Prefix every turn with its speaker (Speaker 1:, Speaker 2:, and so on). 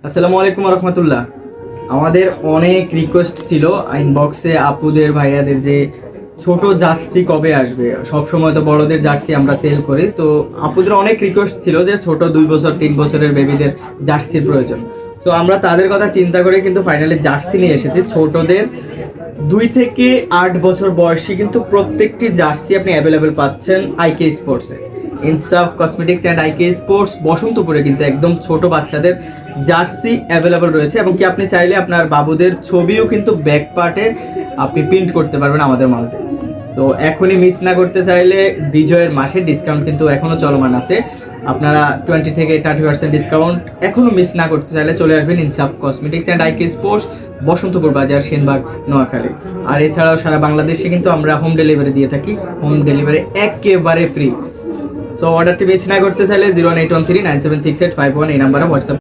Speaker 1: আসসালামু আলাইকুম রহমতুল্লাহ। আমাদের অনেক রিকোয়েস্ট ছিল ইনবক্সে আপুদের ভাইয়াদের যে ছোট জার্সি কবে আসবে। সব সময় তো বড়দের জার্সি আমরা সেল করি, তো আপুদের অনেক রিকোয়েস্ট ছিল যে ছোট 2 বছর 3 বছরের বেবিদের জার্সির প্রয়োজন। তো আমরা তাদের কথা চিন্তা করে কিন্তু ফাইনালি জার্সি নিয়ে এসেছি ছোটদের 2 থেকে 8 বছর বয়সী, কিন্তু প্রত্যেকটি জার্সি আপনি অ্যাভেলেবেল পাচ্ছেন আইকে স্পোর্টসে। ইনসাফ কসমেটিক্স অ্যান্ড আইকে স্পোর্টস বসন্তপুরে কিন্তু একদম ছোট বাচ্চাদের জার্সি অ্যাভেলেবল রয়েছে, এবং কি আপনি চাইলে আপনার বাবুদের ছবিও কিন্তু ব্যাক পার্টে আপনি প্রিন্ট করতে পারবেন আমাদের মাল থেকে। তো এখনই মিস না করতে চাইলে বিজয়ের মাসে ডিসকাউন্ট কিন্তু এখনও চলমান আছে। আপনারা 20 থেকে 30% ডিসকাউন্ট এখনও মিস না করতে চাইলে চলে আসবেন ইনসাফ কসমেটিক্স অ্যান্ড আইকে স্পোর্টস, বসন্তপুর বাজার, সেনবাগ, নোয়াখালী। আর এছাড়াও সারা বাংলাদেশে কিন্তু আমরা হোম ডেলিভারি দিয়ে থাকি, হোম ডেলিভারি একেবারে ফ্রি। সো অর্ডারটি মিস না করতে চাইলে 01813 97685 এই নাম্বারে হোয়াটসঅ্যাপ